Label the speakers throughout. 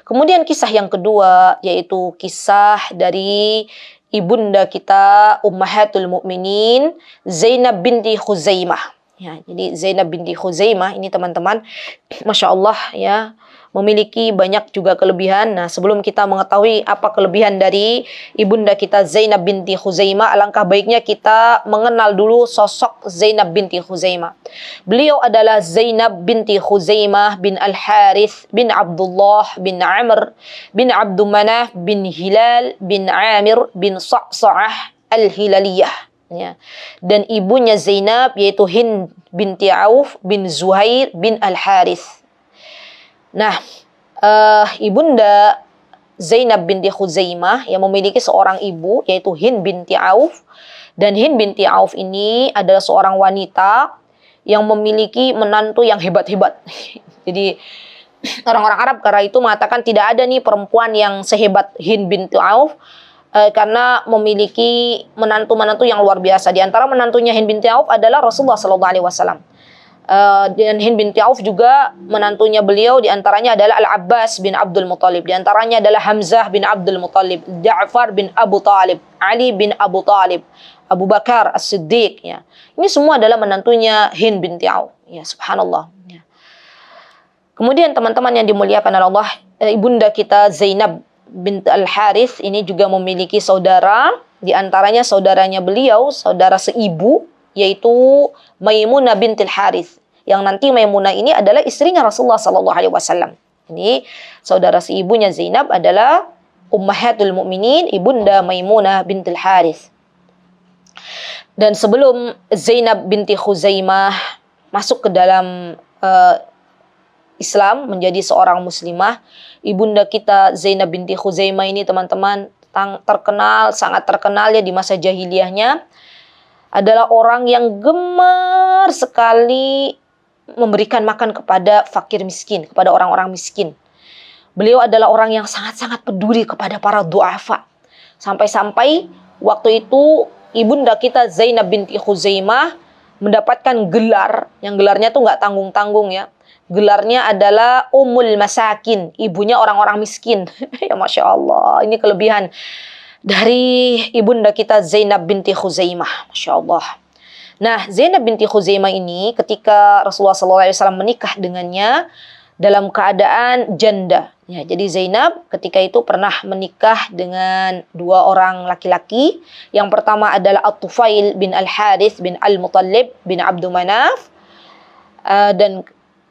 Speaker 1: Kemudian kisah yang kedua yaitu kisah dari ibunda kita Ummahatul Mukminin Zainab binti Khuzaimah. Ya, jadi Zainab binti Khuzaimah ini teman-teman, Masya Allah ya, memiliki banyak juga kelebihan. Nah, sebelum kita mengetahui apa kelebihan dari ibunda kita Zainab binti Khuzaimah, alangkah baiknya kita mengenal dulu sosok Zainab binti Khuzaimah. Beliau adalah Zainab binti Khuzaimah bin Al-Harith bin Abdullah bin Amr bin Abdul Manaf bin Hilal bin Amir bin Sa'sa'ah Al-Hilaliyah. Ya. Dan ibunya Zainab yaitu Hind binti Auf bin Zuhair bin Al-Harith. Nah, ibunda Zainab binti Khuzaimah yang memiliki seorang ibu yaitu Hind binti Auf. Dan Hind binti Auf ini adalah seorang wanita yang memiliki menantu yang hebat-hebat. Jadi orang-orang Arab kala itu mengatakan tidak ada nih perempuan yang sehebat Hind binti Auf, karena memiliki menantu-menantu yang luar biasa. Di antara menantunya Hind binti Auf adalah Rasulullah SAW. Dan Hind binti Auf juga menantunya beliau di antaranya adalah Al-Abbas bin Abdul Muttalib. Di antaranya adalah Hamzah bin Abdul Muttalib, Ja'far bin Abu Talib, Ali bin Abu Talib, Abu Bakar As-Siddiq. Ya. Ini semua adalah menantunya Hind binti Auf. Ya, subhanallah. Ya. Kemudian teman-teman yang dimuliakan oleh Allah, ibunda kita Zainab bint Al-Harith ini juga memiliki saudara, di antaranya saudaranya beliau, saudara seibu, yaitu Maimunah bintil Harith. Yang nanti Maimunah ini adalah istrinya Rasulullah SAW. Ini saudara seibunya Zainab adalah Ummahatul Mukminin, ibunda Maimunah bintil Harith. Dan sebelum Zainab binti Khuzaimah masuk ke dalam Islam menjadi seorang muslimah, ibunda kita Zainab binti Khuzaimah ini teman-teman terkenal, sangat terkenal ya di masa jahiliyahnya, adalah orang yang gemar sekali memberikan makan kepada fakir miskin, kepada orang-orang miskin. Beliau adalah orang yang sangat-sangat peduli kepada para du'afa. Sampai-sampai waktu itu ibunda kita Zainab binti Khuzaimah mendapatkan gelar, yang gelarnya tuh nggak tanggung-tanggung ya. Gelarnya adalah Ummul Masakin, ibunya orang-orang miskin. Ya Masya Allah, ini kelebihan dari ibunda kita Zainab binti Khuzaimah. Masya Allah. Nah, Zainab binti Khuzaimah ini ketika Rasulullah SAW menikah dengannya dalam keadaan janda. Ya, jadi Zainab ketika itu pernah menikah dengan dua orang laki-laki. Yang pertama adalah At-Tufail bin Al-Harith bin Al-Muttalib bin Abdul Manaf. Dan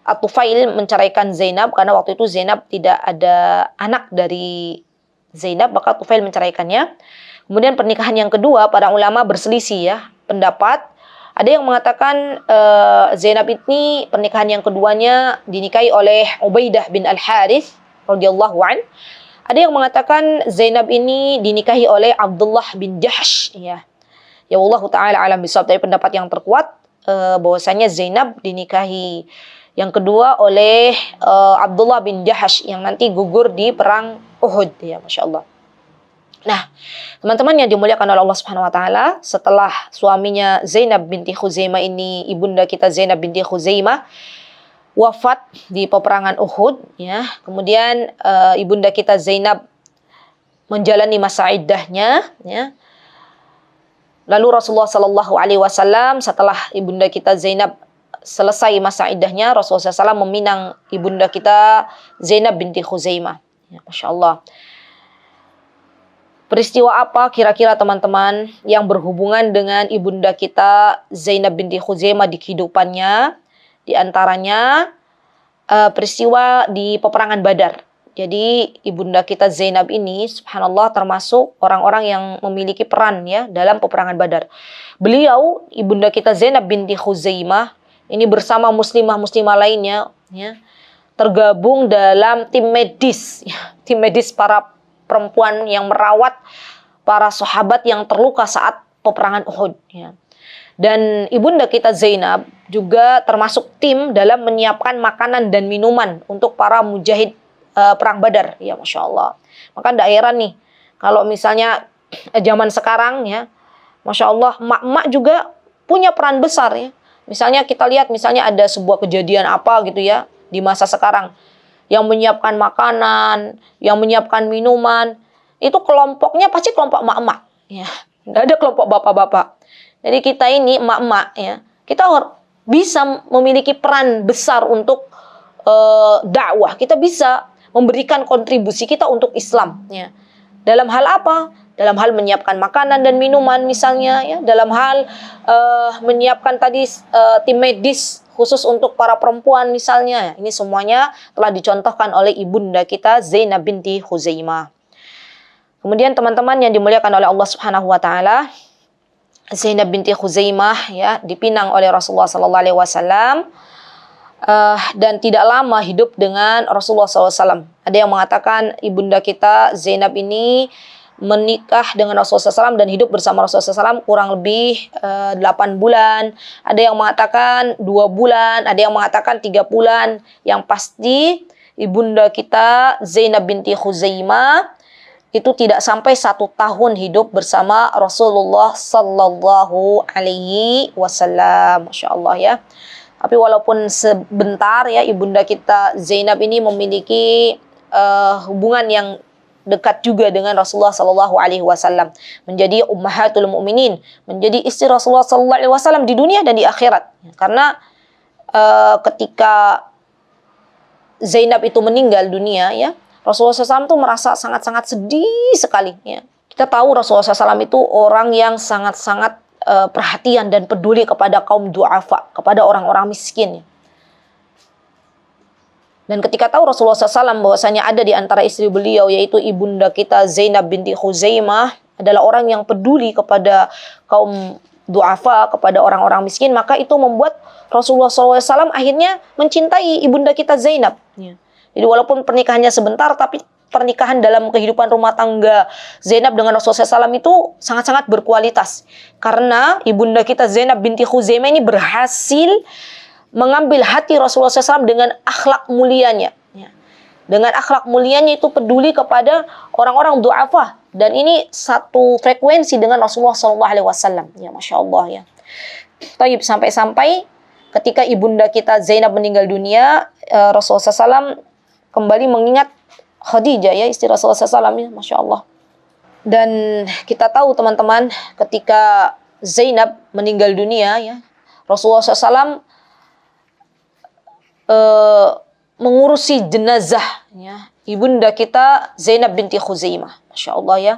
Speaker 1: At-Tufail menceraikan Zainab karena waktu itu Zainab tidak ada anak dari Zainab, maka At-Tufail menceraikannya. Kemudian pernikahan yang kedua, para ulama berselisih ya pendapat. Ada yang mengatakan Zainab ini pernikahan yang keduanya dinikahi oleh Ubaidah bin Al-Harith radhiyallahu an. Ada yang mengatakan Zainab ini dinikahi oleh Abdullah bin Jahsh ya. Ya Allah taala alam bisawab. Tapi pendapat yang terkuat bahwasanya Zainab dinikahi yang kedua oleh Abdullah bin Jahsh yang nanti gugur di perang Uhud ya, Masya Allah. Nah, teman-teman yang dimuliakan oleh Allah Subhanahu wa taala, setelah suaminya Zainab binti Khuzaimah ini, ibunda kita Zainab binti Khuzaimah wafat di peperangan Uhud ya. Kemudian ibunda kita Zainab menjalani masa iddahnya ya. Lalu Rasulullah sallallahu alaihi wasallam setelah ibunda kita Zainab selesai masa iddahnya, Rasulullah SAW meminang ibunda kita Zainab binti Khuzaimah. Ya, Masya Allah. Peristiwa apa kira-kira teman-teman yang berhubungan dengan ibunda kita Zainab binti Khuzaimah di kehidupannya? Di antaranya peristiwa di peperangan Badar. Jadi ibunda kita Zainab ini subhanallah termasuk orang-orang yang memiliki peran ya dalam peperangan Badar. Beliau, ibunda kita Zainab binti Khuzaimah ini bersama muslimah-muslimah lainnya ya, tergabung dalam tim medis ya, tim medis para perempuan yang merawat para sahabat yang terluka saat peperangan Uhud ya. Dan ibunda kita Zainab juga termasuk tim dalam menyiapkan makanan dan minuman untuk para mujahid perang Badar ya, Masya Allah. Maka tidak heran nih kalau misalnya zaman sekarang ya, Masya Allah, mak-mak juga punya peran besar ya. Misalnya kita lihat misalnya ada sebuah kejadian apa gitu ya di masa sekarang. yang menyiapkan makanan, yang menyiapkan minuman, itu kelompoknya pasti kelompok emak-emak. Ya, nggak ada kelompok bapak-bapak. Jadi kita ini emak-emak, ya, kita bisa memiliki peran besar untuk dakwah. Kita bisa memberikan kontribusi kita untuk Islam. Ya. Dalam hal apa? Dalam hal menyiapkan makanan dan minuman misalnya, ya. Dalam hal menyiapkan tadi tim medis khusus untuk para perempuan misalnya. Ini semuanya telah dicontohkan oleh ibunda kita Zainab binti Khuzaimah. Kemudian teman-teman yang dimuliakan oleh Allah Subhanahu wa taala, Zainab binti Khuzaimah ya dipinang oleh Rasulullah sallallahu alaihi wasallam dan tidak lama hidup dengan Rasulullah SAW. Ada yang mengatakan ibunda kita Zainab ini menikah dengan Rasulullah SAW dan hidup bersama Rasulullah SAW kurang lebih 8 bulan. Ada yang mengatakan 2 bulan, ada yang mengatakan 3 bulan. Yang pasti ibunda kita Zainab binti Khuzaimah itu tidak sampai 1 tahun hidup bersama Rasulullah Sallallahu Alaihi Wasallam. Masya Allah ya. Tapi walaupun sebentar ya ibunda kita Zainab ini memiliki hubungan yang dekat juga dengan Rasulullah Sallallahu Alaihi Wasallam, menjadi ummahatul mukminin, menjadi istri Rasulullah Sallallahu Alaihi Wasallam di dunia dan di akhirat. Karena ketika Zainab itu meninggal dunia ya, Rasulullah SAW itu merasa sangat-sangat sedih sekali. Ya. Kita tahu Rasulullah SAW itu orang yang sangat-sangat perhatian dan peduli kepada kaum du'afa, kepada orang-orang miskin. Dan ketika tahu Rasulullah SAW bahwasanya ada di antara istri beliau, yaitu ibunda kita Zainab binti Khuzaimah, adalah orang yang peduli kepada kaum du'afa, kepada orang-orang miskin, maka itu membuat Rasulullah SAW akhirnya mencintai ibunda kita Zainab. Ya. Jadi walaupun pernikahannya sebentar, tapi pernikahan dalam kehidupan rumah tangga Zainab dengan Rasulullah SAW itu sangat-sangat berkualitas. Karena ibunda kita Zainab binti Khuzaimah ini berhasil mengambil hati Rasulullah SAW dengan akhlak mulianya. Ya. Dengan akhlak mulianya itu peduli kepada orang-orang du'afa. Dan ini satu frekuensi dengan Rasulullah SAW. Ya, Masya Allah ya. Taib, sampai-sampai ketika ibunda kita Zainab meninggal dunia, Rasulullah SAW kembali mengingat Khadijah ya, istri Rasulullah SAW ya, Masya Allah. Dan kita tahu teman-teman, ketika Zainab meninggal dunia ya, Rasulullah SAW mengurusi jenazah ya, ibunda kita Zainab binti Khuzaimah. Masya Allah ya.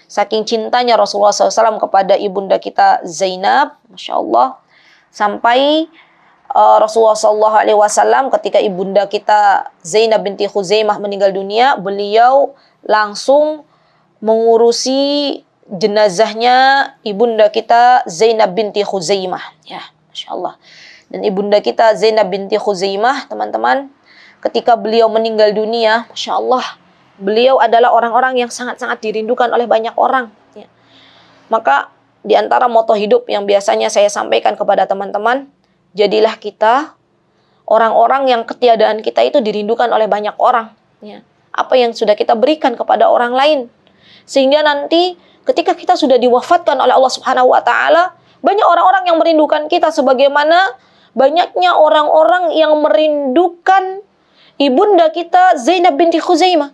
Speaker 1: Saking cintanya Rasulullah SAW kepada ibunda kita Zainab, Masya Allah, sampai Rasulullah SAW ketika ibunda kita Zainab binti Khuzaimah meninggal dunia, beliau langsung mengurusi jenazahnya ibunda kita Zainab binti Khuzaimah. Ya, Masya Allah. Dan ibunda kita Zainab binti Khuzaimah, teman-teman, ketika beliau meninggal dunia, Masya Allah, beliau adalah orang-orang yang sangat-sangat dirindukan oleh banyak orang. Ya. Maka di antara moto hidup yang biasanya saya sampaikan kepada teman-teman, jadilah kita orang-orang yang ketiadaan kita itu dirindukan oleh banyak orang. Ya. Apa yang sudah kita berikan kepada orang lain. Sehingga nanti ketika kita sudah diwafatkan oleh Allah Subhanahu wa Ta'ala, banyak orang-orang yang merindukan kita sebagaimana banyaknya orang-orang yang merindukan ibunda kita Zainab binti Khuzaimah.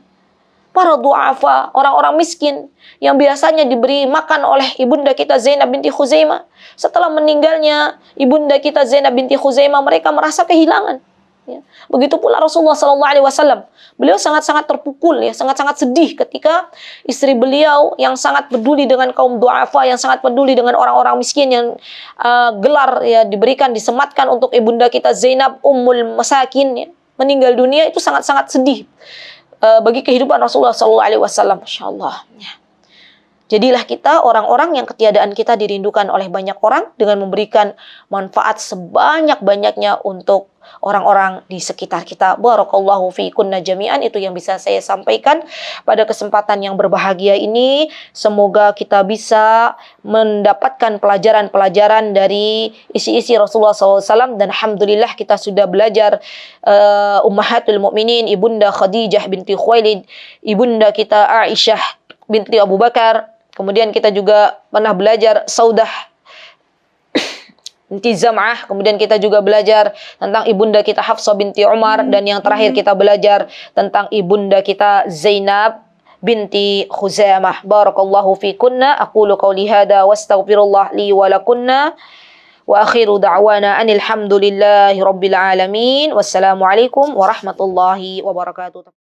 Speaker 1: Para du'afa, orang-orang miskin yang biasanya diberi makan oleh ibunda kita Zainab binti Khuzaimah. Setelah meninggalnya ibunda kita Zainab binti Khuzaimah, mereka merasa kehilangan. Ya. Begitu pula Rasulullah SAW. Beliau sangat-sangat terpukul, ya, sangat-sangat sedih ketika istri beliau yang sangat peduli dengan kaum du'afa, yang sangat peduli dengan orang-orang miskin yang gelar ya diberikan, disematkan untuk ibunda kita Zainab Ummul Masakin, ya, meninggal dunia, itu sangat-sangat sedih bagi kehidupan Rasulullah SAW. Masya Allah. Ya. Jadilah kita orang-orang yang ketiadaan kita dirindukan oleh banyak orang dengan memberikan manfaat sebanyak-banyaknya untuk orang-orang di sekitar kita. Barakallahu fiikunna jami'an. Itu yang bisa saya sampaikan pada kesempatan yang berbahagia ini. Semoga kita bisa mendapatkan pelajaran-pelajaran dari isi-isi Rasulullah SAW. Dan alhamdulillah kita sudah belajar ummahatul mukminin, ibunda Khadijah binti Khuwailid, ibunda kita Aisyah binti Abu Bakar. Kemudian kita juga pernah belajar Saudah binti Zam'ah, kemudian kita juga belajar tentang ibunda kita Hafsah binti Umar, dan yang terakhir kita belajar tentang ibunda kita Zainab binti Khuzaimah. Barakallahu fikunna, aqulu qawli hadha wastaghfirullah li wa lakunna, wa akhiru da'wana anil hamdulillahi rabbil alamin. Wassalamualaikum warahmatullahi wabarakatuh.